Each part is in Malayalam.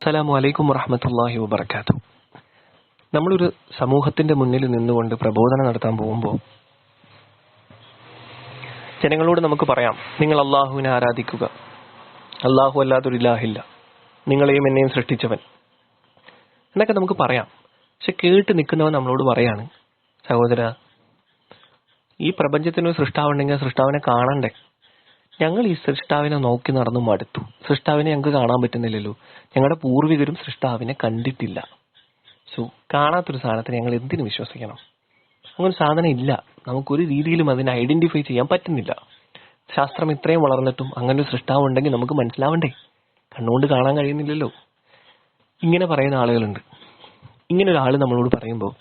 അസ്സലാമു അലൈക്കും വറഹ്മത്തുള്ളാഹി വബറകാതുഹു. നമ്മളൊരു സമൂഹത്തിന്റെ മുന്നിൽ നിന്നുകൊണ്ട് പ്രബോധനം നടത്താൻ പോകുമ്പോൾ ജനങ്ങളോട് നമുക്ക് പറയാം, നിങ്ങൾ അള്ളാഹുവിനെ ആരാധിക്കുക, അള്ളാഹു അല്ലാതൊരു ഇലാഹില്ല, നിങ്ങളെയും എന്നെയും സൃഷ്ടിച്ചവൻ എന്നൊക്കെ നമുക്ക് പറയാം. പക്ഷെ കേട്ട് നിൽക്കുന്നവൻ നമ്മളോട് പറയാണ്, സഹോദര, ഈ പ്രപഞ്ചത്തിനൊരു സൃഷ്ടാവുണ്ടെങ്കിൽ സൃഷ്ടാവിനെ കാണണ്ടേ? ഞങ്ങൾ ഈ സൃഷ്ടാവിനെ നോക്കി നടന്നു മടുത്തു. സൃഷ്ടാവിനെ ഞങ്ങൾക്ക് കാണാൻ പറ്റുന്നില്ലല്ലോ. ഞങ്ങളുടെ പൂർവികരും സൃഷ്ടാവിനെ കണ്ടിട്ടില്ല. കാണാത്തൊരു സാധനത്തിന് ഞങ്ങൾ എന്തിനു വിശ്വസിക്കണം? അങ്ങനെ ഒരു സാധനം ഇല്ല. നമുക്കൊരു രീതിയിലും അതിനെ ഐഡന്റിഫൈ ചെയ്യാൻ പറ്റുന്നില്ല. ശാസ്ത്രം ഇത്രയും വളർന്നിട്ടും അങ്ങനെ ഒരു സൃഷ്ടാവ് ഉണ്ടെങ്കിൽ നമുക്ക് മനസ്സിലാവണ്ടേ? കണ്ണുകൊണ്ട് കാണാൻ കഴിയുന്നില്ലല്ലോ. ഇങ്ങനെ പറയുന്ന ആളുകളുണ്ട്. ഇങ്ങനെ ഒരാൾ നമ്മളോട് പറയുമ്പോൾ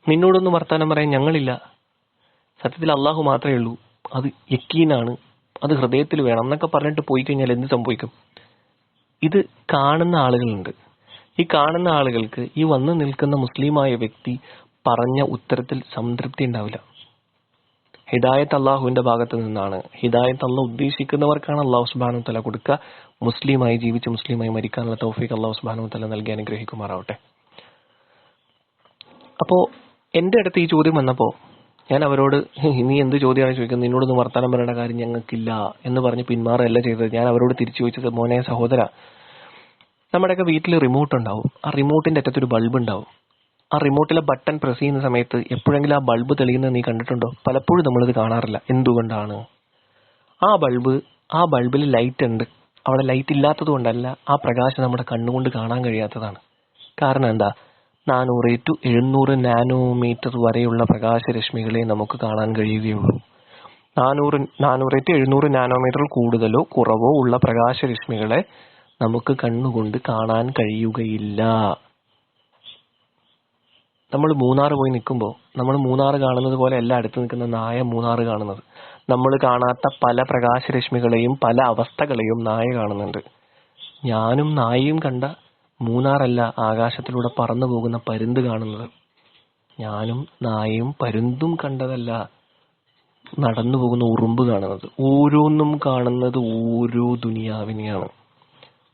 നിന്നോടൊന്നും വർത്താനം പറയാൻ ഞങ്ങളില്ല, സത്യത്തിൽ അള്ളാഹു മാത്രമേ ഉള്ളൂ, അത് യക്കീനാണ്, അത് ഹൃദയത്തിൽ വേണം എന്നൊക്കെ പറഞ്ഞിട്ട് പോയി കഴിഞ്ഞാൽ എന്ത് സംഭവിക്കും? ഇത് കാണുന്ന ആളുകളുണ്ട്. ഈ കാണുന്ന ആളുകൾക്ക് ഈ വന്നു നിൽക്കുന്ന മുസ്ലിമായ വ്യക്തി പറഞ്ഞ ഉത്തരത്തിൽ സംതൃപ്തി ഉണ്ടാവില്ല. ഹിദായത്ത് അള്ളാഹുവിന്റെ ഭാഗത്ത് നിന്നാണ്. ഹിദായത്ത് അള്ളാഹു ഉദ്ദേശിക്കുന്നവർക്കാണ് അള്ളാഹു സുബ്ഹാനഹു വ തആല കൊടുക്കുക. മുസ്ലിമായി ജീവിച്ച് മുസ്ലിമായി മരിക്കാനുള്ള തൗഫീഖ് അള്ളാഹു സുബ്ഹാനഹു വ തആല നൽകി അനുഗ്രഹിക്കുമാറാവട്ടെ. അപ്പോ എന്റെ അടുത്ത് ഈ ചോദ്യം വന്നപ്പോ ഞാൻ അവരോട്, നീ എന്ത് ചോദ്യമാണ് ചോദിക്കുന്നത്? നിന്നോടൊന്നും വർത്താനം പറയേണ്ട കാര്യം ഞങ്ങൾക്കില്ല എന്ന് പറഞ്ഞ് പിന്മാറുകയല്ല ചെയ്തത്. ഞാൻ അവരോട് തിരിച്ചു ചോദിച്ചത്, മോനെ സഹോദര, നമ്മുടെയൊക്കെ വീട്ടിൽ റിമോട്ട് ഉണ്ടാവും. ആ റിമോട്ടിന്റെ അറ്റത്തൊരു ബൾബ് ഉണ്ടാവും. ആ റിമോട്ടിലെ ബട്ടൺ പ്രസ് ചെയ്യുന്ന സമയത്ത് എപ്പോഴെങ്കിലും ആ ബൾബ് തെളിയുന്നത് നീ കണ്ടിട്ടുണ്ടോ? പലപ്പോഴും നമ്മളിത് കാണാറില്ല. എന്തുകൊണ്ടാണ്? ആ ബൾബിൽ ലൈറ്റ് ഉണ്ട്. അവിടെ ലൈറ്റ് ഇല്ലാത്തത് കൊണ്ടല്ല, ആ പ്രകാശം നമ്മുടെ കണ്ണുകൊണ്ട് കാണാൻ കഴിയാത്തതാണ്. കാരണം എന്താ? 400 to 700 നാനോമീറ്റർ വരെയുള്ള പ്രകാശരശ്മികളെ നമുക്ക് കാണാൻ കഴിയുകയുള്ളൂ. 400 to 700 നാനോമീറ്റർ കൂടുതലോ കുറവോ ഉള്ള പ്രകാശരശ്മികളെ നമുക്ക് കണ്ണുകൊണ്ട് കാണാൻ കഴിയുകയില്ല. നമ്മൾ മൂന്നാർ പോയി നിൽക്കുമ്പോൾ നമ്മൾ മൂന്നാർ കാണുന്നത് പോലെ അല്ല അടുത്ത് നിൽക്കുന്ന നായ മൂന്നാർ കാണുന്നത്. നമ്മൾ കാണാത്ത പല പ്രകാശരശ്മികളെയും പല അവസ്ഥകളെയും നായ കാണുന്നുണ്ട്. ഞാനും നായയും കണ്ട മൂന്നാറല്ല ആകാശത്തിലൂടെ പറന്നു പോകുന്ന പരുന്ത് കാണുന്നത്. ഞാനും നായയും പരുന്തും കണ്ടതല്ല നടന്നു പോകുന്ന ഉറുമ്പ് കാണുന്നത്. ഓരോന്നും കാണുന്നത് ഓരോ ദുനിയാവിനെയാണ്.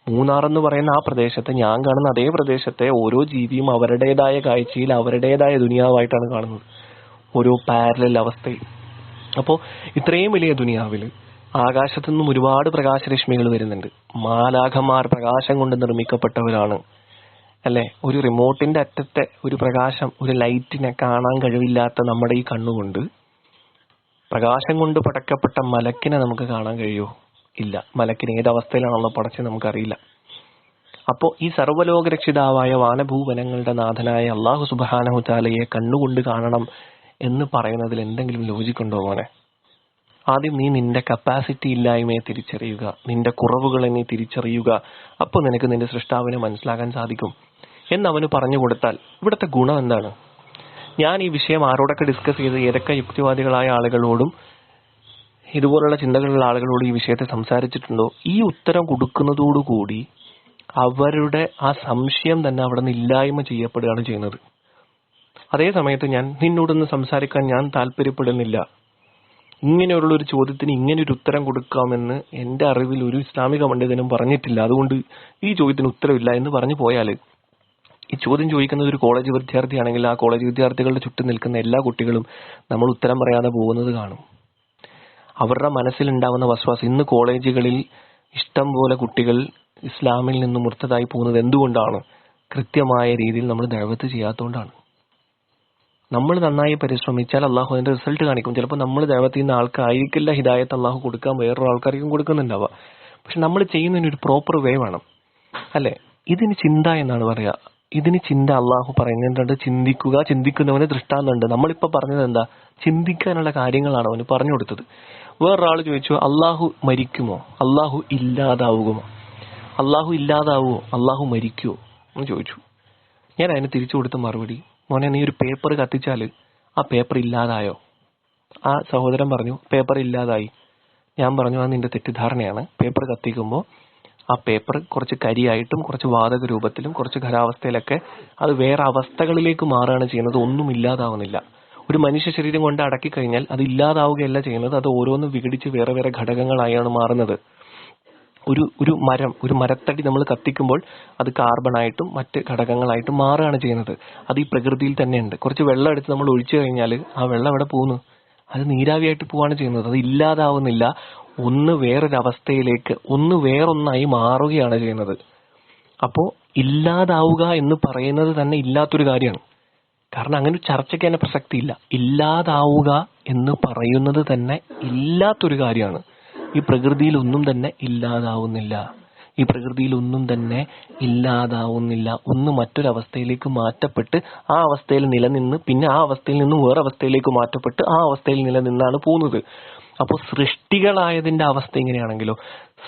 മൂന്നാർ എന്ന് പറയുന്ന ആ പ്രദേശത്തെ, ഞാൻ കാണുന്ന അതേ പ്രദേശത്തെ ഓരോ ജീവിയും അവരുടേതായ കാഴ്ചയിൽ അവരുടേതായ ദുനിയാവായിട്ടാണ് കാണുന്നത്, ഓരോ പാരലൽ അവസ്ഥയിൽ. അപ്പോൾ ഇത്രയും വലിയ ദുനിയാവിൽ ആകാശത്തു നിന്നും ഒരുപാട് പ്രകാശരശ്മികൾ വരുന്നുണ്ട്. മാലാഖമാർ പ്രകാശം കൊണ്ട് നിർമ്മിക്കപ്പെട്ടവരാണ്, അല്ലെ? ഒരു റിമോട്ടിന്റെ അറ്റത്തെ ഒരു പ്രകാശം, ഒരു ലൈറ്റിനെ കാണാൻ കഴിവില്ലാത്ത നമ്മുടെ ഈ കണ്ണുകൊണ്ട് പ്രകാശം കൊണ്ട് പടക്കപ്പെട്ട മലക്കിനെ നമുക്ക് കാണാൻ കഴിയുമോ? ഇല്ല. മലക്കിന് ഏതവസ്ഥയിലാണുള്ള പടച്ച് നമുക്കറിയില്ല. അപ്പോൾ ഈ സർവ്വലോകരക്ഷിതാവായ വാനഭൂവനങ്ങളുടെ നാഥനായ അള്ളാഹു സുബ്ഹാനഹു വ തആലയെ കണ്ണുകൊണ്ട് കാണണം എന്ന് പറയുന്നതിൽ എന്തെങ്കിലും ലോജിക്കുണ്ടോ മോനെ? ആദ്യം നീ നിന്റെ കപ്പാസിറ്റി ഇല്ലായ്മയെ തിരിച്ചറിയുക, നിന്റെ കുറവുകളെ നീ തിരിച്ചറിയുക. അപ്പോൾ നിനക്ക് നിന്റെ സൃഷ്ടാവിനെ മനസ്സിലാക്കാൻ സാധിക്കും എന്നവന് പറഞ്ഞു കൊടുത്താൽ ഇവിടുത്തെ ഗുണം എന്താണ്? ഞാൻ ഈ വിഷയം ആരോടൊക്കെ ഡിസ്കസ് ചെയ്ത് ഏതൊക്കെ യുക്തിവാദികളായ ആളുകളോടും ഇതുപോലുള്ള ചിന്തകളുള്ള ആളുകളോട് ഈ വിഷയത്തെ സംസാരിച്ചിട്ടുണ്ടോ, ഈ ഉത്തരം കൊടുക്കുന്നതോടുകൂടി അവരുടെ ആ സംശയം തന്നെ അവിടെ നിന്ന് ഇല്ലായ്മ ചെയ്യപ്പെടുകയാണ് ചെയ്യുന്നത്. അതേ സമയത്ത് നിന്നോടൊന്ന് സംസാരിക്കാൻ ഞാൻ താല്പര്യപ്പെടുന്നില്ല, ഇങ്ങനെയുള്ള ഒരു ചോദ്യത്തിന് ഇങ്ങനെ ഒരു ഉത്തരം കൊടുക്കാമെന്ന് എന്റെ അറിവിൽ ഒരു ഇസ്ലാമിക പണ്ഡിതനും പറഞ്ഞിട്ടില്ല, അതുകൊണ്ട് ഈ ചോദ്യത്തിന് ഉത്തരവില്ല എന്ന് പറഞ്ഞു പോയാൽ, ഈ ചോദ്യം ചോദിക്കുന്നത് ഒരു കോളേജ് വിദ്യാർത്ഥിയാണെങ്കിൽ ആ കോളേജ് വിദ്യാർത്ഥികളുടെ ചുറ്റും നിൽക്കുന്ന എല്ലാ കുട്ടികളും നമ്മൾ ഉത്തരം പറയാതെ പോകുന്നത് കാണും. അവരുടെ മനസ്സിലുണ്ടാവുന്ന വസ്വാസം, ഇന്ന് കോളേജുകളിൽ ഇഷ്ടം പോലെ കുട്ടികൾ ഇസ്ലാമിൽ നിന്ന് മുർത്തതായി പോകുന്നത് എന്തുകൊണ്ടാണ്? കൃത്യമായ രീതിയിൽ നമ്മൾ ദഅവത്ത് ചെയ്യാത്തതുകൊണ്ടാണ്. നമ്മൾ നന്നായി പരിശ്രമിച്ചാൽ അള്ളാഹു അതിന്റെ റിസൾട്ട് കാണിക്കും. ചിലപ്പോൾ നമ്മൾ ദഅവത്ത് ചെയ്യുന്ന ആൾക്കായിരിക്കില്ല ഹിദായത്ത് അള്ളാഹു കൊടുക്കാൻ, വേറൊരു ആൾക്കാർക്കും കൊടുക്കുന്നുണ്ടാവുക. പക്ഷെ നമ്മൾ ചെയ്യുന്നതിന് ഒരു പ്രോപ്പർ വേ വേണം, അല്ലെ? ഇതിന് ചിന്ത എന്നാണ് പറയുക. ഇതിന് ചിന്ത അള്ളാഹു പറയുന്നുണ്ട്. ചിന്തിക്കുക, ചിന്തിക്കുന്നവന് ദൃഷ്ടാന്തമുണ്ട്. നമ്മളിപ്പോ പറഞ്ഞത് എന്താ? ചിന്തിക്കാനുള്ള കാര്യങ്ങളാണ് അവന് പറഞ്ഞു കൊടുത്തത്. വേറൊരാൾ ചോദിച്ചു, അള്ളാഹു മരിക്കുമോ? അള്ളാഹു ഇല്ലാതാവുമോ? അള്ളാഹു ഇല്ലാതാവുമോ? അള്ളാഹു മരിക്കുമോ എന്ന് ചോദിച്ചു. ഞാൻ അതിന് തിരിച്ചു കൊടുത്ത മറുപടി, മോനെ, നീ ഒരു പേപ്പർ കത്തിച്ചാൽ ആ പേപ്പർ ഇല്ലാതായോ? ആ സഹോദരൻ പറഞ്ഞു, പേപ്പർ ഇല്ലാതായി. ഞാൻ പറഞ്ഞു, അത് നിന്റെ തെറ്റിദ്ധാരണയാണ്. പേപ്പർ കത്തിക്കുമ്പോൾ ആ പേപ്പർ കുറച്ച് കരിയായിട്ടും കുറച്ച് വാതക രൂപത്തിലും കുറച്ച് ഖരാവസ്ഥയിലൊക്കെ അത് വേറെ അവസ്ഥകളിലേക്ക് മാറുകയാണ് ചെയ്യുന്നത്, ഒന്നും ഇല്ലാതാവുന്നില്ല. ഒരു മനുഷ്യ ശരീരം കൊണ്ട് അടക്കി കഴിഞ്ഞാൽ അത് ഇല്ലാതാവുകയല്ല ചെയ്യുന്നത്, അത് ഓരോന്ന് വിഘടിച്ച് വേറെ വേറെ ഘടകങ്ങളായാണ് മാറുന്നത്. ഒരു മരത്തടി നമ്മൾ കത്തിക്കുമ്പോൾ അത് കാർബണായിട്ടും മറ്റ് ഘടകങ്ങളായിട്ടും മാറുകയാണ് ചെയ്യുന്നത്. അത് ഈ പ്രകൃതിയിൽ തന്നെയുണ്ട്. കുറച്ച് വെള്ളം എടുത്ത് നമ്മൾ ഒഴിച്ചു കഴിഞ്ഞാൽ ആ വെള്ളം എവിടെ പോകുന്നു? അത് നീരാവിയായിട്ട് പോവാണ് ചെയ്യുന്നത്. അത് ഇല്ലാതാവുന്നില്ല, ഒന്ന് വേറൊരവസ്ഥയിലേക്ക്, ഒന്ന് വേറൊന്നായി മാറുകയാണ് ചെയ്യുന്നത്. അപ്പോ ഇല്ലാതാവുക എന്ന് പറയുന്നത് തന്നെ ഇല്ലാത്തൊരു കാര്യമാണ്. കാരണം അങ്ങനെ ഒരു ചർച്ചയ്ക്ക് തന്നെ പ്രസക്തിയില്ല. ഇല്ലാതാവുക എന്ന് പറയുന്നത് തന്നെ ഇല്ലാത്തൊരു കാര്യമാണ്. ഈ പ്രകൃതിയിൽ ഒന്നും തന്നെ ഇല്ലാതാവുന്നില്ല. ഈ പ്രകൃതിയിൽ ഒന്നും തന്നെ ഇല്ലാതാവുന്നില്ല. ഒന്ന് മറ്റൊരവസ്ഥയിലേക്ക് മാറ്റപ്പെട്ട് ആ അവസ്ഥയിൽ നിലനിന്ന് പിന്നെ ആ അവസ്ഥയിൽ നിന്ന് വേറെ അവസ്ഥയിലേക്ക് മാറ്റപ്പെട്ട് ആ അവസ്ഥയിൽ നിലനിന്നാണ് പോകുന്നത്. അപ്പോൾ സൃഷ്ടികളായതിന്റെ അവസ്ഥ ഇങ്ങനെയാണെങ്കിലോ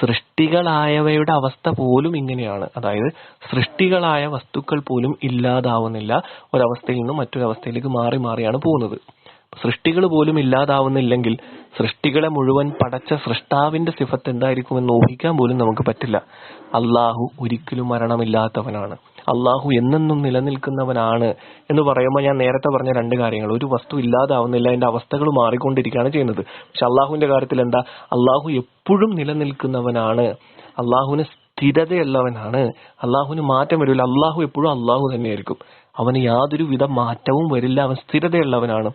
സൃഷ്ടികളായവയുടെ അവസ്ഥ പോലും ഇങ്ങനെയാണ്. അതായത് സൃഷ്ടികളായ വസ്തുക്കൾ പോലും ഇല്ലാതാവുന്നില്ല, ഒരവസ്ഥയിൽ നിന്നും മറ്റൊരവസ്ഥയിലേക്ക് മാറി മാറിയാണ് പോകുന്നത്. സൃഷ്ടികൾ പോലും ഇല്ലാതാവുന്നില്ലെങ്കിൽ സൃഷ്ടികളെ മുഴുവൻ പടച്ച സൃഷ്ടാവിന്റെ സിഫത്ത് എന്തായിരിക്കുമെന്ന് ഊഹിക്കാൻ പോലും നമുക്ക് പറ്റില്ല. അള്ളാഹു ഒരിക്കലും മരണമില്ലാത്തവനാണ്, അള്ളാഹു എന്നെന്നും നിലനിൽക്കുന്നവനാണ് എന്ന് പറയുമ്പോൾ ഞാൻ നേരത്തെ പറഞ്ഞ രണ്ട് കാര്യങ്ങൾ, ഒരു വസ്തു ഇല്ലാതാവുന്നില്ല, അതിന്റെ അവസ്ഥകൾ മാറിക്കൊണ്ടിരിക്കുകയാണ് ചെയ്യുന്നത്. പക്ഷെ അള്ളാഹുവിന്റെ കാര്യത്തിൽ എന്താ? അള്ളാഹു എപ്പോഴും നിലനിൽക്കുന്നവനാണ്, അള്ളാഹുവിന് സ്ഥിരതയുള്ളവനാണ്, അള്ളാഹുവിന് മാറ്റം വരില്ല. അള്ളാഹു എപ്പോഴും അള്ളാഹു തന്നെയായിരിക്കും, അവന് യാതൊരു വിധ മാറ്റവും വരില്ല, അവൻ സ്ഥിരതയുള്ളവനാണ്.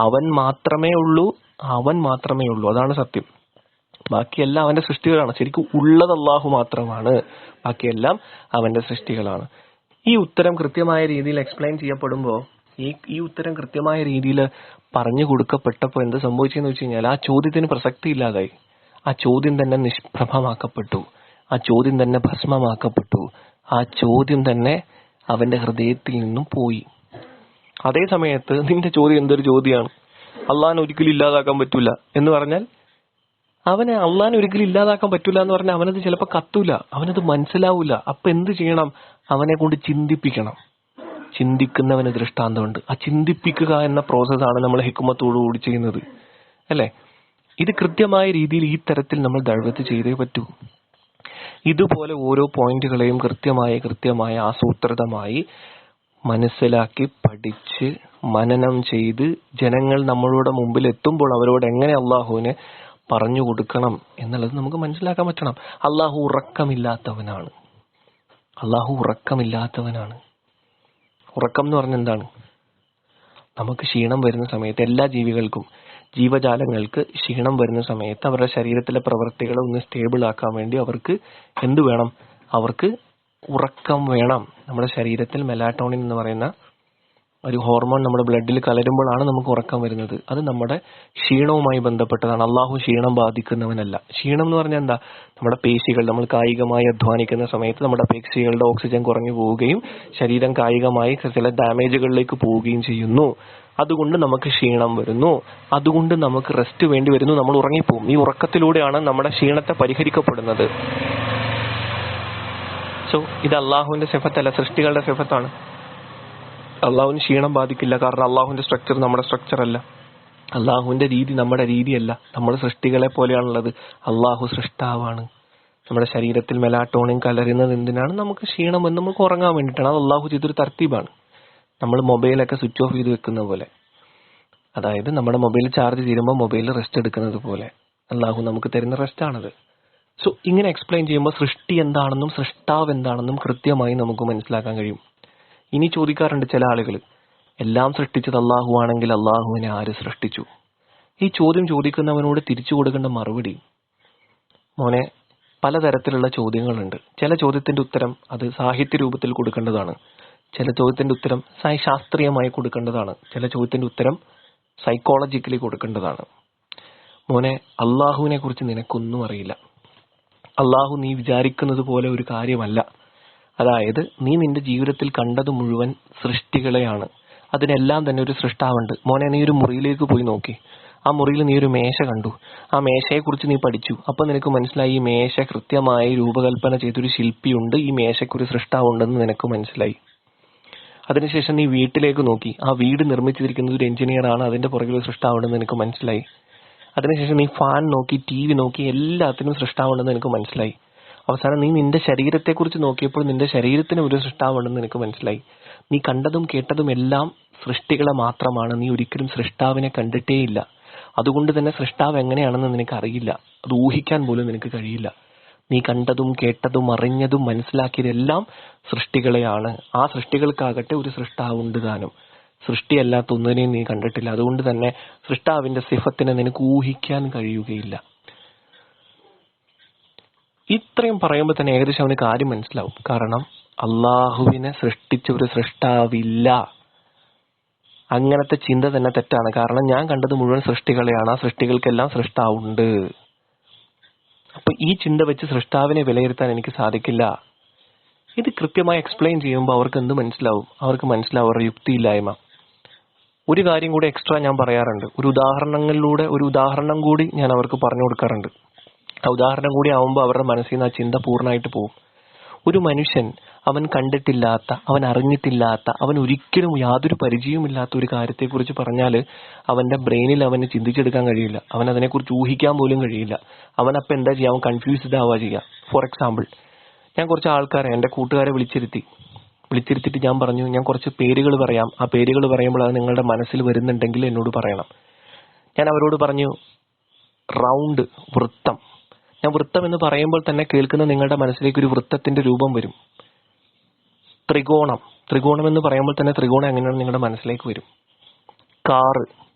അവൻ മാത്രമേ ഉള്ളൂ, അതാണ് സത്യം. ബാക്കിയെല്ലാം അവന്റെ സൃഷ്ടികളാണ്. ശരിക്കും ഉള്ളത് അള്ളാഹു മാത്രമാണ്, ബാക്കിയെല്ലാം അവന്റെ സൃഷ്ടികളാണ്. ഈ ഉത്തരം കൃത്യമായ രീതിയിൽ എക്സ്പ്ലെയിൻ ചെയ്യപ്പെടുമ്പോൾ, ഈ ഉത്തരം കൃത്യമായ രീതിയിൽ പറഞ്ഞു കൊടുക്കപ്പെട്ടപ്പോൾ എന്ത് സംഭവിച്ചെന്ന് വെച്ച് കഴിഞ്ഞാൽ ആ ചോദ്യത്തിന് പ്രസക്തി ഇല്ലാതായി. ആ ചോദ്യം തന്നെ നിഷ്പ്രഭമാക്കപ്പെട്ടു, ആ ചോദ്യം തന്നെ ഭസ്മമാക്കപ്പെട്ടു, ആ ചോദ്യം തന്നെ അവന്റെ ഹൃദയത്തിൽ നിന്നും പോയി. അതേ സമയത്ത് നിന്റെ ചോദ്യം എന്തൊരു ചോദ്യമാണ്, അള്ളാഹിനെ ഒരിക്കലും ഇല്ലാതാക്കാൻ പറ്റൂല എന്ന് പറഞ്ഞാൽ, അവനെ അള്ളാഹിനെ ഒരിക്കലും ഇല്ലാതാക്കാൻ പറ്റൂല എന്ന് പറഞ്ഞാൽ അവനത് ചിലപ്പോൾ കത്തൂല, അവനത് മനസ്സിലാവൂല. അപ്പൊ എന്ത് ചെയ്യണം? അവനെ കൊണ്ട് ചിന്തിപ്പിക്കണം. ചിന്തിക്കുന്നവന് ദൃഷ്ടാന്തമുണ്ട്. ആ ചിന്തിപ്പിക്കുക എന്ന പ്രോസസ്സാണ് നമ്മൾ ഹിക്മത്തോടുകൂടി ചെയ്യുന്നത്, അല്ലെ? ഇത് കൃത്യമായ രീതിയിൽ ഈ തരത്തിൽ നമ്മൾ ദഅവത്ത് ചെയ്തേ പറ്റൂ. ഇതുപോലെ ഓരോ പോയിന്റുകളെയും കൃത്യമായി ആസൂത്രിതമായി മനസ്സിലാക്കി പഠിച്ച് മനനം ചെയ്ത് ജനങ്ങൾ നമ്മളുടെ മുമ്പിൽ എത്തുമ്പോൾ അവരോട് എങ്ങനെ അള്ളാഹുവിനെ പറഞ്ഞു കൊടുക്കണം എന്നുള്ളത് നമുക്ക് മനസ്സിലാക്കാൻ പറ്റണം. അള്ളാഹു ഉറക്കമില്ലാത്തവനാണ്. ഉറക്കം എന്ന് പറഞ്ഞാൽ എന്താണ്? നമുക്ക് ക്ഷീണം വരുന്ന സമയത്ത്, എല്ലാ ജീവികൾക്കും, ജീവജാലങ്ങൾക്ക് ക്ഷീണം വരുന്ന സമയത്ത് അവരുടെ ശരീരത്തിലെ പ്രവൃത്തികളെ ഒന്ന് സ്റ്റേബിൾ ആക്കാൻ വേണ്ടി അവർക്ക് എന്ത് വേണം? അവർക്ക് ഉറക്കം വേണം. നമ്മുടെ ശരീരത്തിൽ മെലാറ്റോണിൻ എന്ന് പറയുന്ന ഒരു ഹോർമോൺ നമ്മുടെ ബ്ലഡിൽ കലരുമ്പോഴാണ് നമുക്ക് ഉറക്കം വരുന്നത്. അത് നമ്മുടെ ക്ഷീണവുമായി ബന്ധപ്പെട്ടതാണ്. അള്ളാഹു ക്ഷീണം ബാധിക്കുന്നവനല്ല. ക്ഷീണം എന്ന് പറഞ്ഞാൽ എന്താ? നമ്മുടെ പേശികൾ, നമ്മൾ കായികമായി അധ്വാനിക്കുന്ന സമയത്ത് നമ്മുടെ പേശികളുടെ ഓക്സിജൻ കുറഞ്ഞു പോവുകയും ശരീരം കായികമായി ചില ഡാമേജുകളിലേക്ക് പോവുകയും ചെയ്യുന്നു. അതുകൊണ്ട് നമുക്ക് ക്ഷീണം വരുന്നു, അതുകൊണ്ട് നമുക്ക് റെസ്റ്റ് വേണ്ടി വരുന്നു, നമ്മൾ ഉറങ്ങിപ്പോവും. ഈ ഉറക്കത്തിലൂടെയാണ് നമ്മുടെ ക്ഷീണത്തെ പരിഹരിക്കപ്പെടുന്നത്. സോ ഇത് അള്ളാഹുവിന്റെ സിഫത്തല്ല, സൃഷ്ടികളുടെ സിഫത്താണ്. അള്ളാഹുവിന് ക്ഷീണം ബാധിക്കില്ല, കാരണം അള്ളാഹുവിന്റെ സ്ട്രക്ചർ നമ്മുടെ സ്ട്രക്ചർ അല്ല, അള്ളാഹുവിന്റെ രീതി നമ്മുടെ രീതിയല്ല. നമ്മൾ സൃഷ്ടികളെ പോലെയാണുള്ളത്, അള്ളാഹു സൃഷ്ടാവാണ്. നമ്മുടെ ശരീരത്തിൽ മെലാറ്റോണിൻ കലരുന്നത് എന്തിനാണ്? നമുക്ക് ക്ഷീണം വന്ന് നമുക്ക് ഉറങ്ങാൻ വേണ്ടിയിട്ടാണ്. അത് അള്ളാഹു ചെയ്തൊരു തർത്തീബാണ്. നമ്മൾ മൊബൈലൊക്കെ സ്വിച്ച് ഓഫ് ചെയ്ത് വെക്കുന്ന പോലെ, അതായത് നമ്മുടെ മൊബൈൽ ചാർജ് തീരുമ്പോൾ മൊബൈൽ റെസ്റ്റ് എടുക്കുന്നത് പോലെ അള്ളാഹു നമുക്ക് തരുന്ന റെസ്റ്റ് ആണത്. സോ ഇങ്ങനെ എക്സ്പ്ലെയിൻ ചെയ്യുമ്പോൾ സൃഷ്ടി എന്താണെന്നും സൃഷ്ടാവ് എന്താണെന്നും കൃത്യമായി നമുക്ക് മനസ്സിലാക്കാൻ കഴിയും. ഇനി ചോദിക്കാറുണ്ട് ചില ആളുകൾ, എല്ലാം സൃഷ്ടിച്ചത് അള്ളാഹു ആണെങ്കിൽ അള്ളാഹുവിനെ ആര് സൃഷ്ടിച്ചു? ഈ ചോദ്യം ചോദിക്കുന്നവനോട് തിരിച്ചു കൊടുക്കേണ്ട മറുപടി, മോനെ, പലതരത്തിലുള്ള ചോദ്യങ്ങളുണ്ട്. ചില ചോദ്യത്തിന്റെ ഉത്തരം അത് സാഹിത്യ രൂപത്തിൽ കൊടുക്കേണ്ടതാണ്, ചില ചോദ്യത്തിന്റെ ഉത്തരം ശാസ്ത്രീയമായി കൊടുക്കേണ്ടതാണ്, ചില ചോദ്യത്തിന്റെ ഉത്തരം സൈക്കോളജിക്കലി കൊടുക്കേണ്ടതാണ്. മോനെ, അള്ളാഹുവിനെ കുറിച്ച് നിനക്കൊന്നും അറിയില്ല. അള്ളാഹു നീ വിചാരിക്കുന്നത് പോലെ ഒരു കാര്യമല്ല. അതായത് നീ നിന്റെ ജീവിതത്തിൽ കണ്ടത് മുഴുവൻ സൃഷ്ടികളെയാണ്, അതിനെല്ലാം തന്നെ ഒരു സൃഷ്ടാവുണ്ട്. മോനെ, നീ ഒരു മുറിയിലേക്ക് പോയി നോക്കി, ആ മുറിയിൽ നീ ഒരു മേശ കണ്ടു, ആ മേശയെക്കുറിച്ച് നീ പഠിച്ചു. അപ്പൊ നിനക്ക് മനസ്സിലായി ഈ മേശ കൃത്യമായി രൂപകൽപ്പന ചെയ്തൊരു ശില്പിയുണ്ട്, ഈ മേശയ്ക്കൊരു സൃഷ്ടാവുണ്ടെന്ന് നിനക്ക് മനസ്സിലായി. അതിനുശേഷം നീ വീട്ടിലേക്ക് നോക്കി, ആ വീട് നിർമ്മിച്ചിരിക്കുന്നത് ഒരു എഞ്ചിനീയർ ആണ്, അതിന്റെ പുറകിൽ ഒരു സൃഷ്ടാവുണ്ടെന്ന് നിനക്ക് മനസ്സിലായി. അതിനുശേഷം നീ ഫാൻ നോക്കി, TV നോക്കി, എല്ലാത്തിനും സൃഷ്ടാവുണ്ടെന്ന് നിനക്ക് മനസ്സിലായി. അവസാനം നീ നിന്റെ ശരീരത്തെക്കുറിച്ച് നോക്കിയപ്പോൾ നിന്റെ ശരീരത്തിന് ഒരു സൃഷ്ടാവുണ്ടെന്ന് നിനക്ക് മനസ്സിലായി. നീ കണ്ടതും കേട്ടതും എല്ലാം സൃഷ്ടികളെ മാത്രമാണ്. നീ ഒരിക്കലും സൃഷ്ടാവിനെ കണ്ടിട്ടേയില്ല. അതുകൊണ്ട് തന്നെ സൃഷ്ടാവ് എങ്ങനെയാണെന്ന് നിനക്ക് അറിയില്ല. അത് ഊഹിക്കാൻ പോലും നിനക്ക് കഴിയില്ല. നീ കണ്ടതും കേട്ടതും അറിഞ്ഞതും മനസ്സിലാക്കിയതെല്ലാം സൃഷ്ടികളെയാണ്. ആ സൃഷ്ടികൾക്കാകട്ടെ ഒരു സൃഷ്ടാവുണ്ട് താനും. സൃഷ്ടിയല്ലാത്ത ഒന്നിനെയും നീ കണ്ടിട്ടില്ല. അതുകൊണ്ട് തന്നെ സൃഷ്ടാവിന്റെ സിഫത്തിനെ നിനക്ക് ഊഹിക്കാൻ കഴിയുകയില്ല. ഇത്രയും പറയുമ്പോൾ തന്നെ ഏകദേശം അവന് കാര്യം മനസ്സിലാവും. കാരണം അള്ളാഹുവിനെ സൃഷ്ടിച്ച ഒരു സൃഷ്ടാവില്ല. അങ്ങനത്തെ ചിന്ത തന്നെ തെറ്റാണ്. കാരണം ഞാൻ കണ്ടത് മുഴുവൻ സൃഷ്ടികളെയാണ്. ആ സൃഷ്ടികൾക്കെല്ലാം സൃഷ്ടാവുണ്ട്. അപ്പൊ ഈ ചിന്ത വെച്ച് സൃഷ്ടാവിനെ വിലയിരുത്താൻ എനിക്ക് സാധിക്കില്ല. ഇത് കൃത്യമായി എക്സ്പ്ലെയിൻ ചെയ്യുമ്പോൾ അവർക്ക് എന്ത് മനസ്സിലാവും? അവർക്ക് മനസ്സിലാവും അവരുടെ യുക്തിയില്ലായ്മ. ഒരു കാര്യം കൂടി എക്സ്ട്രാ ഞാൻ പറയാറുണ്ട്. ഒരു ഉദാഹരണം കൂടി ഞാൻ അവർക്ക് പറഞ്ഞു കൊടുക്കാറുണ്ട്. ആ ഉദാഹരണം കൂടി ആവുമ്പോൾ അവരുടെ മനസ്സിൽ നിന്ന് ആ ചിന്ത പൂർണ്ണമായിട്ട് പോകും. ഒരു മനുഷ്യൻ അവൻ കണ്ടിട്ടില്ലാത്ത, അവൻ അറിഞ്ഞിട്ടില്ലാത്ത, അവൻ ഒരിക്കലും യാതൊരു പരിചയവുമില്ലാത്ത ഒരു കാര്യത്തെക്കുറിച്ച് പറഞ്ഞാൽ അവന്റെ ബ്രെയിനിൽ അവന് ചിന്തിച്ചെടുക്കാൻ കഴിയില്ല. അവൻ അതിനെക്കുറിച്ച് ഊഹിക്കാൻ പോലും കഴിയില്ല. അവൻ അപ്പം എന്താ ചെയ്യുക? അവൻ കൺഫ്യൂസ്ഡ് ആവുക ചെയ്യുക. ഫോർ എക്സാമ്പിൾ, ഞാൻ കുറച്ച് ആൾക്കാരെ, എൻ്റെ കൂട്ടുകാരെ വിളിച്ചിരുത്തിയിട്ട് ഞാൻ പറഞ്ഞു, ഞാൻ കുറച്ച് പേരുകൾ പറയാം. ആ പേരുകൾ പറയുമ്പോൾ അത് നിങ്ങളുടെ മനസ്സിൽ വരുന്നുണ്ടെങ്കിൽ എന്നോട് പറയണം. ഞാൻ അവരോട് പറഞ്ഞു റൗണ്ട്, വൃത്തം. ഞാൻ വൃത്തം എന്ന് പറയുമ്പോൾ തന്നെ കേൾക്കുന്ന നിങ്ങളുടെ മനസ്സിലേക്ക് ഒരു വൃത്തത്തിന്റെ രൂപം വരും. ത്രികോണം എന്ന് പറയുമ്പോൾ തന്നെ ത്രികോണം എങ്ങനെയാണ് നിങ്ങളുടെ മനസ്സിലേക്ക് വരും.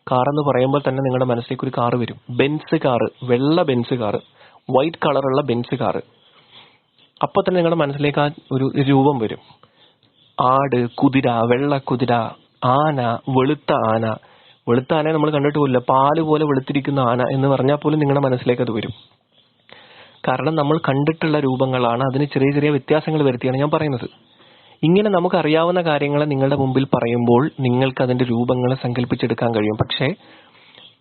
കാർ എന്ന് പറയുമ്പോൾ തന്നെ നിങ്ങളുടെ മനസ്സിലേക്ക് ഒരു കാറ് വരും. ബെൻസ് കാറ്, വെള്ള ബെൻസ് കാറ്, വൈറ്റ് കളറുള്ള ബെൻസ് കാറ്. അപ്പൊ തന്നെ നിങ്ങളുടെ മനസ്സിലേക്ക് ആ ഒരു രൂപം വരും. ആട്, കുതിര, വെള്ള കുതിര, ആന, വെളുത്ത ആന. വെളുത്ത ആനയെ നമ്മൾ കണ്ടിട്ട് പോലില്ല. പാല് പോലെ വെളുത്തിരിക്കുന്ന ആന എന്ന് പറഞ്ഞാൽ പോലും നിങ്ങളുടെ മനസ്സിലേക്ക് അത് വരും. കാരണം നമ്മൾ കണ്ടിട്ടുള്ള രൂപങ്ങളാണ്. അതിന് ചെറിയ ചെറിയ വ്യത്യാസങ്ങൾ വരുത്തിയാണ് ഞാൻ പറയുന്നത്. ഇങ്ങനെ നമുക്ക് അറിയാവുന്ന കാര്യങ്ങളെ നിങ്ങളുടെ മുമ്പിൽ പറയുമ്പോൾ നിങ്ങൾക്ക് അതിന്റെ രൂപങ്ങളെ സങ്കല്പിച്ചെടുക്കാൻ കഴിയും. പക്ഷേ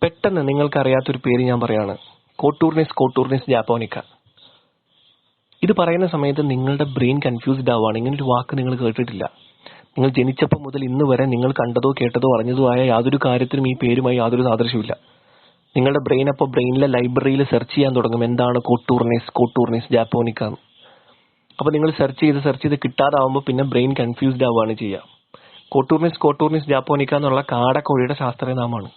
പെട്ടെന്ന് നിങ്ങൾക്ക് അറിയാത്തൊരു പേര് ഞാൻ പറയാണ്, കോട്ടൂർണിസ് ജാപ്പോനിക്ക. ഇത് പറയുന്ന സമയത്ത് നിങ്ങളുടെ ബ്രെയിൻ കൺഫ്യൂസ്ഡ് ആവുകയാണ്. ഇങ്ങനൊരു വാക്ക് നിങ്ങൾ കേട്ടിട്ടില്ല. നിങ്ങൾ ജനിച്ചപ്പോൾ മുതൽ ഇന്ന് വരെ നിങ്ങൾ കണ്ടതോ കേട്ടതോ അറിഞ്ഞതോ ആയ യാതൊരു കാര്യത്തിനും ഈ പേരുമായി യാതൊരു സാദൃശ്യമില്ല. നിങ്ങളുടെ ബ്രെയിൻ അപ്പോൾ ബ്രെയിനിലെ ലൈബ്രറിയിൽ സെർച്ച് ചെയ്യാൻ തുടങ്ങും, എന്താണ് കോട്ടൂർണിസ് ജാപ്പോനിക്ക. അപ്പൊ നിങ്ങൾ സെർച്ച് ചെയ്ത് കിട്ടാതാവുമ്പോൾ പിന്നെ ബ്രെയിൻ കൺഫ്യൂസ്ഡ് ആവുകയാണ് ചെയ്യുക. കോട്ടൂർണിസ് ജാപ്പോനിക്ക എന്നുള്ള കാടക്കോഴിയുടെ ശാസ്ത്രീയനാമമാണ്.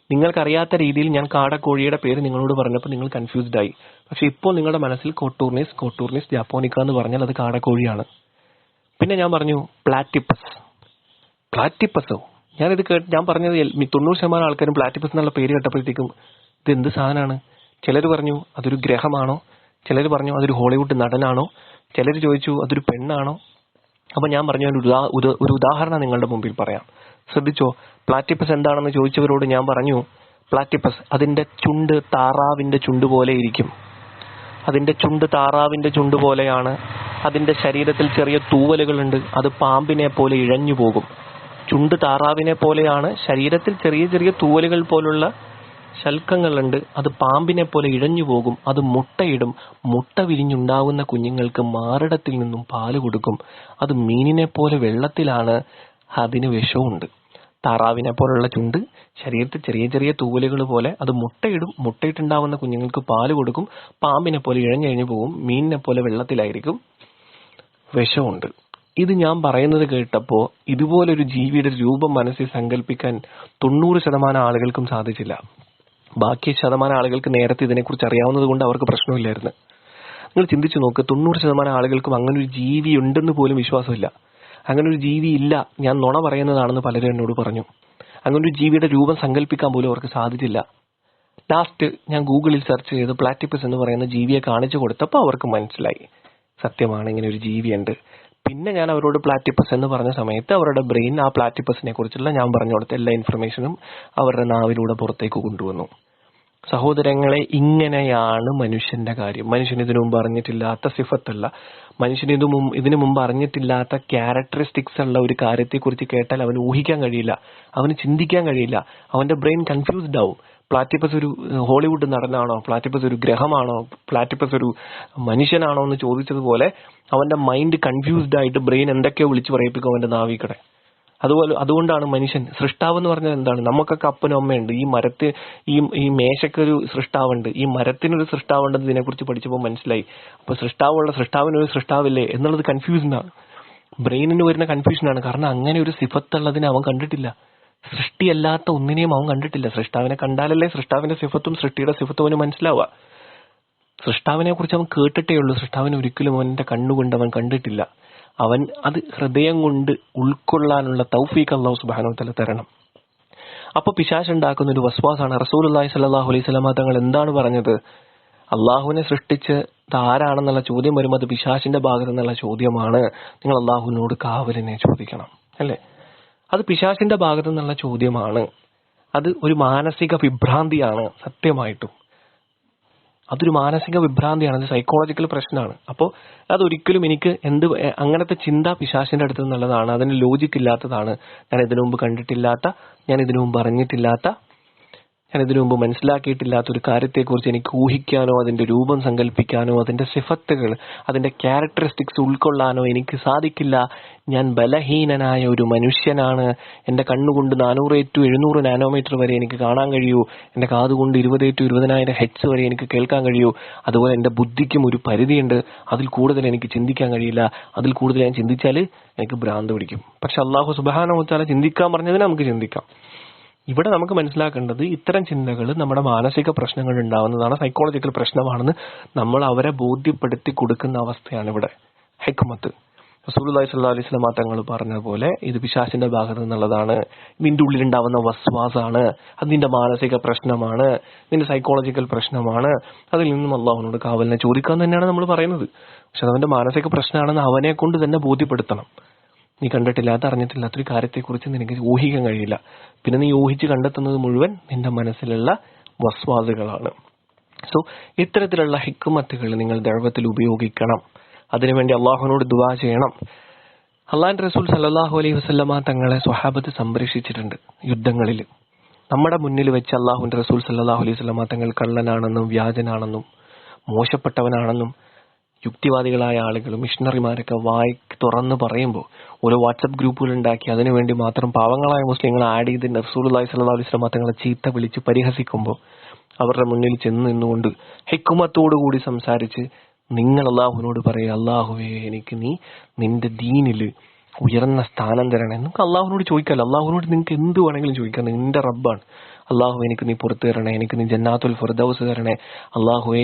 നിങ്ങൾക്കറിയാത്ത രീതിയിൽ ഞാൻ കാടക്കോഴിയുടെ പേര് നിങ്ങളോട് പറഞ്ഞപ്പോൾ നിങ്ങൾ കൺഫ്യൂസ്ഡ് ആയി. പക്ഷെ ഇപ്പോൾ നിങ്ങളുടെ മനസ്സിൽ കോട്ടൂർണിസ് ജാപ്പോനിക്ക എന്ന് പറഞ്ഞാൽ അത് കാടക്കോഴിയാണ്. പിന്നെ ഞാൻ പറഞ്ഞു പ്ലാറ്റിപ്പസോ. ഞാൻ പറഞ്ഞത് 90% ആൾക്കാരും പ്ലാറ്റിപ്പസ് എന്നുള്ള പേര് കേട്ടപ്പോഴത്തേക്കും ഇത് എന്ത് സാധനമാണ്? ചിലർ പറഞ്ഞു അതൊരു ഗ്രഹമാണോ, ചിലർ പറഞ്ഞു അതൊരു ഹോളിവുഡ് നടനാണോ, ചിലർ ചോദിച്ചു അതൊരു പെണ്ണാണോ. അപ്പൊ ഞാൻ പറഞ്ഞു ഒരു ഉദാഹരണം നിങ്ങളുടെ മുമ്പിൽ പറയാം, ശ്രദ്ധിച്ചോ. പ്ലാറ്റിപ്പസ് എന്താണെന്ന് ചോദിച്ചവരോട് ഞാൻ പറഞ്ഞു, പ്ലാറ്റിപ്പസ് അതിന്റെ ചുണ്ട് താറാവിന്റെ ചുണ്ട് പോലെ ഇരിക്കും. അതിന്റെ ചുണ്ട് താറാവിന്റെ ചുണ്ട് പോലെയാണ്. അതിന്റെ ശരീരത്തിൽ ചെറിയ തൂവലുകളുണ്ട്. അത് പാമ്പിനെ പോലെ ഇഴഞ്ഞു പോകും. ചുണ്ട് താറാവിനെ പോലെയാണ്, ശരീരത്തിൽ ചെറിയ ചെറിയ തൂവലുകൾ പോലുള്ള ശൽക്കങ്ങളുണ്ട്. അത് പാമ്പിനെ പോലെ ഇഴഞ്ഞു പോകും. അത് മുട്ടയിടും. മുട്ട വിരിഞ്ഞുണ്ടാവുന്ന കുഞ്ഞുങ്ങൾക്ക് മാറിടത്തിൽ നിന്നും പാല് കൊടുക്കും. അത് മീനിനെ പോലെ വെള്ളത്തിലാണ്. അതിന് വിഷമുണ്ട്. താറാവിനെ പോലുള്ള ചുണ്ട്, ശരീരത്തിൽ ചെറിയ ചെറിയ തൂവലുകൾ പോലെ. അത് മുട്ടയിടും. മുട്ടയിട്ടുണ്ടാവുന്ന കുഞ്ഞുങ്ങൾക്ക് പാല് കൊടുക്കും. പാമ്പിനെ പോലെ ഇഴഞ്ഞഴിഞ്ഞു പോകും. മീനിനെ പോലെ വെള്ളത്തിലായിരിക്കും. വിഷമുണ്ട്. ഇത് ഞാൻ പറയുന്നത് കേട്ടപ്പോൾ ഇതുപോലൊരു ജീവിയുടെ രൂപം മനസ്സിൽ സങ്കല്പിക്കാൻ 90% ആളുകൾക്കും സാധിച്ചില്ല. ബാക്കി ശതമാനം ആളുകൾക്ക് നേരത്തെ ഇതിനെക്കുറിച്ച് അറിയാവുന്നത് കൊണ്ട് അവർക്ക് പ്രശ്നമില്ലായിരുന്നു. നിങ്ങൾ ചിന്തിച്ചു നോക്ക്, 90% ആളുകൾക്കും അങ്ങനെ ഒരു ജീവി ഉണ്ടെന്ന് പോലും വിശ്വാസമില്ല. അങ്ങനെ ഒരു ജീവി ഇല്ല, ഞാൻ നുണ പറയുന്നതാണെന്ന് പലരും എന്നോട് പറഞ്ഞു. അങ്ങനെ ഒരു ജീവിയുടെ രൂപം സങ്കല്പിക്കാൻ പോലും അവർക്ക് സാധിച്ചില്ല. ലാസ്റ്റ് ഞാൻ ഗൂഗിളിൽ സെർച്ച് ചെയ്ത് പ്ലാറ്റിപ്പസ് എന്ന് പറയുന്ന ജീവിയെ കാണിച്ചു കൊടുത്തപ്പോൾ അവർക്ക് മനസ്സിലായി സത്യമാണ്, ഇങ്ങനെ ഒരു ജീവിയുണ്ട്. പിന്നെ ഞാൻ അവരോട് പ്ലാറ്റിപ്പസ് എന്ന് പറഞ്ഞ സമയത്ത് അവരുടെ ബ്രെയിൻ ആ പ്ലാറ്റിപ്പസിനെ കുറിച്ചുള്ള ഞാൻ പറഞ്ഞു കൊടുത്ത എല്ലാ ഇൻഫർമേഷനും അവരുടെ നാവിലൂടെ പുറത്തേക്ക് കൊണ്ടുവന്നു. സഹോദരങ്ങളെ, ഇങ്ങനെയാണ് മനുഷ്യന്റെ കാര്യം. മനുഷ്യൻ ഇതിനു മുമ്പ് അറിഞ്ഞിട്ടില്ലാത്ത സിഫത്തല്ല, മനുഷ്യന് ഇതിനു മുമ്പ് അറിഞ്ഞിട്ടില്ലാത്ത ക്യാരക്ടറിസ്റ്റിക്സ് ഉള്ള ഒരു കാര്യത്തെക്കുറിച്ച് കേട്ടാൽ അവന് ഊഹിക്കാൻ കഴിയില്ല, അവന് ചിന്തിക്കാൻ കഴിയില്ല. അവന്റെ ബ്രെയിൻ കൺഫ്യൂസ്ഡ് ആവും. പ്ലാറ്റിപ്പസ് ഒരു ഹോളിവുഡ് നടനാണോ, പ്ലാറ്റിപ്പസ് ഒരു ഗ്രഹമാണോ, പ്ലാറ്റിപ്പസ് ഒരു മനുഷ്യനാണോ എന്ന് ചോദിച്ചതുപോലെ അവന്റെ മൈൻഡ് കൺഫ്യൂസ്ഡ് ആയിട്ട് ബ്രെയിൻ എന്തൊക്കെയോ വിളിച്ചു പറയിപ്പിക്കും അവന്റെ നാവിക്കടെ. അതുകൊണ്ടാണ് മനുഷ്യൻ സൃഷ്ടാവ് എന്ന് പറഞ്ഞാൽ എന്താണ്? നമുക്കൊക്കെ അപ്പനും അമ്മയുണ്ട്. ഈ മേശക്കൊരു സൃഷ്ടാവുണ്ട്, ഈ മരത്തിനൊരു സൃഷ്ടാവുണ്ടെന്ന് ഇതിനെക്കുറിച്ച് പഠിച്ചപ്പോൾ മനസ്സിലായി. അപ്പൊ സൃഷ്ടാവിനൊരു സൃഷ്ടാവില്ലേ എന്നുള്ളത് കൺഫ്യൂഷനാണ്. ബ്രെയിനിന് വരുന്ന കൺഫ്യൂഷനാണ്. കാരണം അങ്ങനെ ഒരു സിഫത്തുള്ളതിനെ അവൻ കണ്ടിട്ടില്ല. സൃഷ്ടിയല്ലാത്ത ഒന്നിനെയും അവൻ കണ്ടിട്ടില്ല. സൃഷ്ടാവിനെ കണ്ടാലല്ലേ സൃഷ്ടാവിന്റെ സിഫത്തും സൃഷ്ടിയുടെ സിഫത്തും അവന് മനസ്സിലാവുക. സൃഷ്ടാവിനെ കുറിച്ച് അവൻ കേട്ടിട്ടേ ഉള്ളൂ. സൃഷ്ടാവിനെ ഒരിക്കലും അവന്റെ കണ്ണുകൊണ്ട് അവൻ കണ്ടിട്ടില്ല. അവൻ അത് ഹൃദയം കൊണ്ട് ഉൾക്കൊള്ളാനുള്ള തൗഫീഖ് അല്ലാഹു സുബ്ഹാനഹു വ തആല തരണം. അപ്പൊ പിശാച് ഉണ്ടാക്കുന്ന ഒരു വസ്വാസാണ്. റസൂലുള്ളാഹി സ്വല്ലല്ലാഹു അലൈഹി വസല്ലമ തങ്ങൾ എന്താണ് പറഞ്ഞത്? അള്ളാഹുവിനെ സൃഷ്ടിച്ച് ആരാണെന്നുള്ള ചോദ്യം വരുമ്പോൾ അത് പിശാചിന്റെ ഭാഗത്തു നിന്നുള്ള ചോദ്യമാണ്. നിങ്ങൾ അള്ളാഹുവിനോട് കാവലിനെ ചോദിക്കണം, അല്ലെ? അത് പിശാചിന്റെ ഭാഗത്തു നിന്നുള്ള ചോദ്യമാണ്. അത് ഒരു മാനസിക വിഭ്രാന്തിയാണ്. സത്യമായിട്ടും അതൊരു മാനസിക വിഭ്രാന്തിയാണ്. അത് സൈക്കോളജിക്കൽ പ്രശ്നമാണ്. അപ്പോൾ അതൊരിക്കലും എനിക്ക് അങ്ങനത്തെ ചിന്ത പിശാചിന്റെ അടുത്ത് നിന്നുള്ളതാണ്. അതിന് ലോജിക്ക് ഇല്ലാത്തതാണ്. ഞാൻ ഇതിനു മുമ്പ് കണ്ടിട്ടില്ലാത്ത, ഞാൻ ഇതിനു മുമ്പ് അറിഞ്ഞിട്ടില്ലാത്ത, ഞാൻ ഇതിനു മുമ്പ് മനസ്സിലാക്കിയിട്ടില്ലാത്ത ഒരു കാര്യത്തെക്കുറിച്ച് എനിക്ക് ഊഹിക്കാനോ അതിന്റെ രൂപം സങ്കല്പിക്കാനോ അതിന്റെ സിഫത്തുകൾ, അതിന്റെ ക്യാരക്ടറിസ്റ്റിക്സ് ഉൾക്കൊള്ളാനോ എനിക്ക് സാധിക്കില്ല. ഞാൻ ബലഹീനനായ ഒരു മനുഷ്യനാണ്. എന്റെ കണ്ണുകൊണ്ട് 400 to 700 നാനോമീറ്റർ വരെ എനിക്ക് കാണാൻ കഴിയൂ. എന്റെ കാതുകൊണ്ട് 20 to 20,000 ഹെഡ്സ് വരെ എനിക്ക് കേൾക്കാൻ കഴിയൂ. അതുപോലെ എന്റെ ബുദ്ധിക്കും ഒരു പരിധിയുണ്ട്. അതിൽ കൂടുതൽ എനിക്ക് ചിന്തിക്കാൻ കഴിയില്ല. അതിൽ കൂടുതൽ ഞാൻ ചിന്തിച്ചാൽ എനിക്ക് ഭ്രാന്ത് പിടിക്കും. പക്ഷെ അല്ലാഹു സുബ്ഹാനഹു വ തആല ചിന്തിക്കാൻ പറഞ്ഞതിന് നമുക്ക് ചിന്തിക്കാം. ഇവിടെ നമുക്ക് മനസ്സിലാക്കേണ്ടത് ഇത്തരം ചിന്തകൾ നമ്മുടെ മാനസിക പ്രശ്നങ്ങൾ ഉണ്ടാവുന്നതാണ്, സൈക്കോളജിക്കൽ പ്രശ്നമാണെന്ന് നമ്മൾ അവരെ ബോധ്യപ്പെടുത്തി കൊടുക്കുന്ന അവസ്ഥയാണ് ഇവിടെ ഹിക്മത്ത്. റസൂലുള്ളാഹി സ്വല്ലല്ലാഹു അലൈഹി വസല്ലം തങ്ങൾ പറഞ്ഞ പോലെ ഇത് പിശാചിന്റെ ഭാഗത്തു നിന്നുള്ളതാണ്. നിന്റെ ഉള്ളിലുണ്ടാവുന്ന വസ്വാസാണ്. അത് നിന്റെ മാനസിക പ്രശ്നമാണ്, നിന്റെ സൈക്കോളജിക്കൽ പ്രശ്നമാണ്. അതിൽ നിന്നും അള്ളാഹുവിനോട് കാവലിനെ ചോദിക്കാൻ തന്നെയാണ് നമ്മൾ പറയുന്നത്. പക്ഷെ അവന്റെ മാനസിക പ്രശ്നമാണെന്ന് അവനെ കൊണ്ട് തന്നെ ബോധ്യപ്പെടുത്തണം. നീ കണ്ടിട്ടില്ലാത്ത, അറിഞ്ഞിട്ടില്ലാത്തൊരു കാര്യത്തെക്കുറിച്ച് നിനക്ക് ഊഹിക്കാൻ കഴിയില്ല. പിന്നെ നീ ഊഹിച്ച് കണ്ടെത്തുന്നത് മുഴുവൻ നിന്റെ മനസ്സിലുള്ള വസ്വാസുകളാണ്. സോ ഇത്തരത്തിലുള്ള ഹിക്മത്തുകൾ നിങ്ങൾ ദഅവത്തിൽ ഉപയോഗിക്കണം. അതിനുവേണ്ടി അള്ളാഹുവിനോട് ദുആ ചെയ്യണം. അള്ളാഹുവിന്റെ റസൂൽ സല്ലല്ലാഹു അലൈഹി വസല്ലമ തങ്ങളെ സ്വഹാബത്ത് സംരക്ഷിച്ചിട്ടുണ്ട് യുദ്ധങ്ങളിൽ. നമ്മുടെ മുന്നിൽ വെച്ച് അള്ളാഹുവിന്റെ റസൂൽ സല്ലല്ലാഹു അലൈഹി വസല്ലമ തങ്ങൾ കള്ളനാണെന്നും വ്യാജനാണെന്നും മോശപ്പെട്ടവനാണെന്നും യുക്തിവാദികളായ ആളുകൾ, മിഷണറിമാരൊക്കെ വായി തുറന്ന് പറയുമ്പോൾ ഓരോ വാട്സപ്പ് ഗ്രൂപ്പുകൾ ഉണ്ടാക്കി അതിനുവേണ്ടി മാത്രം പാവങ്ങളായ മുസ്ലിങ്ങളെ ആഡ് ചെയ്ത് റസൂലുള്ളാഹി സ്വല്ലല്ലാഹു അലൈഹി വസല്ലം തങ്ങളെ ചീത്ത വിളിച്ച് പരിഹസിക്കുമ്പോൾ അവരുടെ മുന്നിൽ ചെന്ന് നിന്നുകൊണ്ട് ഹിക്മത്തോടുകൂടി സംസാരിച്ച് നിങ്ങൾ അള്ളാഹുവിനോട് പറയുക, അള്ളാഹുവേ എനിക്ക് നീ നിന്റെ ദീനില് ഉയർന്ന സ്ഥാനം തരണേ. നമുക്ക് അള്ളാഹുവിനോട് ചോദിക്കാമല്ലോ. അള്ളാഹുവിനോട് നിങ്ങൾക്ക് എന്ത് വേണമെങ്കിലും ചോദിക്കാം. നിന്റെ റബ്ബാണ്. അള്ളാഹു എനിക്ക് നീ പുറത്തു തരണേ, എനിക്ക് നീ ജന്നാത്തുൽ ഫിർദൗസ് തരണേ. അള്ളാഹുവേ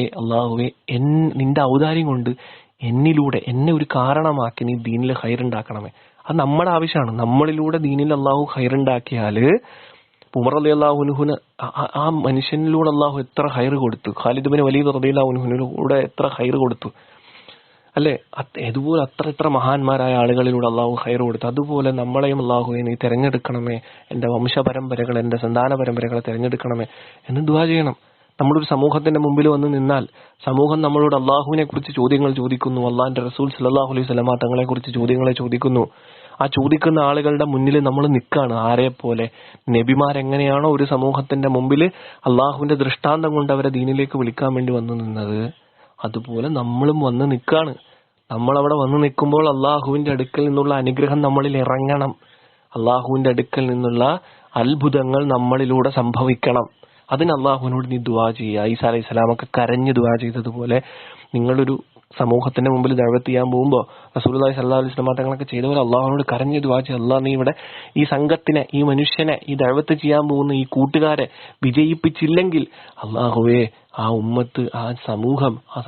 നിന്റെ ഔദാര്യം കൊണ്ട് എന്നിലൂടെ എന്നെ ഒരു കാരണമാക്കി നീ ദീനിൽ ഹൈറുണ്ടാക്കണമേ. അത് നമ്മുടെ ആവശ്യമാണ്. നമ്മളിലൂടെ ദീനിൽ അള്ളാഹു ഹൈറുണ്ടാക്കിയാല് ഉമർ റളിയല്ലാഹു അൻഹുവിന് ആ മനുഷ്യനിലൂടെ അള്ളാഹു എത്ര ഹൈർ കൊടുത്തു. ഖാലിദ് ഇബ്നു വലീദ് റളിയല്ലാഹു അൻഹുവിലൂടെ എത്ര ഹൈർ കൊടുത്തു, അല്ലെ? അതുപോലെ എത്ര മഹാന്മാരായ ആളുകളിലൂടെ അള്ളാഹു ഹൈർ കൊടുത്തു. അതുപോലെ നമ്മളെയും അള്ളാഹുവെ നീ തെരഞ്ഞെടുക്കണമേ, എന്റെ വംശപരമ്പരകൾ, എന്റെ സന്താന പരമ്പരകളെ തെരഞ്ഞെടുക്കണമേ എന്ന് ദുആ ചെയ്യണം. നമ്മളൊരു സമൂഹത്തിന്റെ മുമ്പിൽ വന്ന് നിന്നാൽ സമൂഹം നമ്മളോട് അള്ളാഹുവിനെ കുറിച്ച് ചോദ്യങ്ങൾ ചോദിക്കുന്നു, അള്ളാഹിന്റെ റസൂൽ സല്ലല്ലാഹു അലൈഹി വസല്ലമ തങ്ങളെ കുറിച്ച് ചോദ്യങ്ങളെ ചോദിക്കുന്നു. ആ ചോദിക്കുന്ന ആളുകളുടെ മുന്നിൽ നമ്മൾ നിൽക്കാണ്. ആരെ പോലെ? നബിമാരെങ്ങനെയാണോ ഒരു സമൂഹത്തിന്റെ മുമ്പിൽ അള്ളാഹുവിന്റെ ദൃഷ്ടാന്തം കൊണ്ട് അവരെ ദീനിലേക്ക് വിളിക്കാൻ വേണ്ടി വന്നു നിന്നത്, അതുപോലെ നമ്മളും വന്ന് നിൽക്കാണ്. നമ്മളവിടെ വന്ന് നിൽക്കുമ്പോൾ അള്ളാഹുവിന്റെ അടുക്കൽ നിന്നുള്ള അനുഗ്രഹം നമ്മളിൽ ഇറങ്ങണം. അള്ളാഹുവിന്റെ അടുക്കൽ നിന്നുള്ള അത്ഭുതങ്ങൾ നമ്മളിലൂടെ സംഭവിക്കണം. അതിന് അള്ളാഹുവിനോട് നീ ദുആ ചെയ്യുക. ഈസാ അലൈഹി സ്വലാമൊക്കെ കരഞ്ഞ് ദുആ ചെയ്തതുപോലെ നിങ്ങളൊരു സമൂഹത്തിന്റെ മുമ്പിൽ ദഅവത്ത് ചെയ്യാൻ പോകുമ്പോൾ റസൂലുള്ളാഹി സ്വല്ലല്ലാഹു അലൈഹി വസല്ലം തങ്ങളൊക്കെ ചെയ്തപോലെ അള്ളാഹുവിനോട് കരഞ്ഞ് ദുആ ചെയ്യുക. അള്ളാഹ് നീ ഇവിടെ ഈ സംഘത്തിനെ, ഈ മനുഷ്യനെ, ഈ ദഅവത്ത് ചെയ്യാൻ പോകുന്ന ഈ കൂട്ടുകാരെ വിജയിപ്പിച്ചില്ലെങ്കിൽ അള്ളാഹുവേ ആ ഉമ്മത്ത്, ആ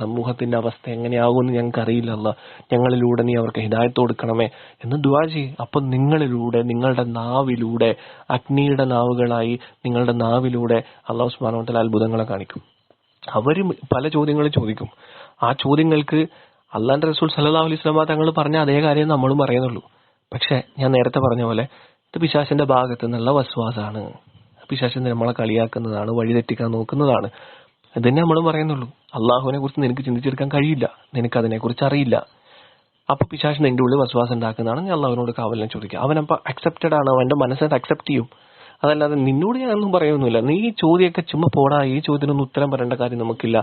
സമൂഹത്തിന്റെ അവസ്ഥ എങ്ങനെയാകുമെന്ന് ഞങ്ങൾക്ക് അറിയില്ല. അള്ളാഹ് ഞങ്ങളിലൂടെ നീ അവർക്ക് ഹിദായത്ത് കൊടുക്കണമേ എന്ന് ദുആ ചെയ്യും. അപ്പൊ നിങ്ങളിലൂടെ, നിങ്ങളുടെ നാവിലൂടെ, അഗ്നിയുടെ നാവുകളായി നിങ്ങളുടെ നാവിലൂടെ അള്ളാഹു സുബ്ഹാനഹു വ തആല അത്ഭുതങ്ങളെ കാണിക്കും. അവര് പല ചോദ്യങ്ങളും ചോദിക്കും. ആ ചോദ്യങ്ങൾക്ക് അള്ളാന്റെ റസൂൽ സല്ലല്ലാഹു അലൈഹി വസല്ലം തങ്ങൾ പറഞ്ഞ അതേ കാര്യം നമ്മളും പറയുന്നുള്ളൂ. പക്ഷെ ഞാൻ നേരത്തെ പറഞ്ഞ പോലെ ഇത് പിശാചിന്റെ ഭാഗത്തു നിന്നുള്ള വസ്വാസാണ്. പിശാചിനെ നമ്മളെ കളിയാക്കുന്നതാണ്, വഴിതെറ്റിക്കാൻ നോക്കുന്നതാണ്. ഇതന്നെ നമ്മളും പറയുന്നുള്ളൂ. അള്ളാഹുവിനെ കുറിച്ച് നിനക്ക് ചിന്തിച്ചെടുക്കാൻ കഴിയില്ല, നിനക്ക് അതിനെ കുറിച്ച് അറിയില്ല. അപ്പൊ പിശാച് നിന്റെ ഉള്ളിൽ വസ്വാസം ഉണ്ടാക്കുന്നതാണ്. ഞാൻ അള്ളാഹുവിനോട് കാവലിനെ ചോദിക്കുക. അവനപ്പോ അക്സെപ്റ്റഡ് ആണ്, അവന്റെ മനസ്സിനെ അക്സെപ്റ്റ് ചെയ്യും. അതല്ലാതെ നിന്നോട് ഞാനൊന്നും പറയുന്നില്ല, നീ ഈ ചോദ്യമൊക്കെ ചുമ്മാ പോടാ, ഈ ചോദ്യത്തിനൊന്നും ഉത്തരം പറയേണ്ട കാര്യം നമുക്കില്ല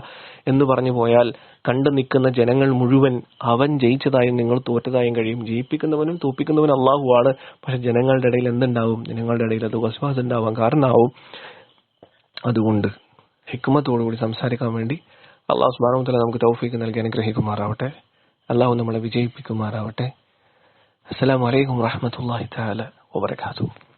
എന്ന് പറഞ്ഞു പോയാൽ കണ്ടു നിൽക്കുന്ന ജനങ്ങൾ മുഴുവൻ അവൻ ജയിച്ചതായും നിങ്ങൾ തോറ്റതായും കഴിയും. ജയിപ്പിക്കുന്നവനും തോപ്പിക്കുന്നവനും അള്ളാഹുവാണ്. പക്ഷെ ജനങ്ങളുടെ ഇടയിൽ എന്തുണ്ടാവും? ജനങ്ങളുടെ ഇടയിൽ അത് വസ്വാസം ഉണ്ടാവാൻ കാരണമാവും. അതുകൊണ്ട് ഹിക്മത്തോടുകൂടി സംസാരിക്കാൻ വേണ്ടി അള്ളാഹു സുബ്ഹാനഹു വ തആല നമുക്ക് തൗഫീഖ് നൽകി അനുഗ്രഹിക്കുമാറാവട്ടെ. അള്ളാഹു നമ്മളെ വിജയിപ്പിക്കുമാറാവട്ടെ. അസ്സലാമു അലൈക്കും വറഹ്മത്തുള്ളാഹി തആല വബറകാതുഹു.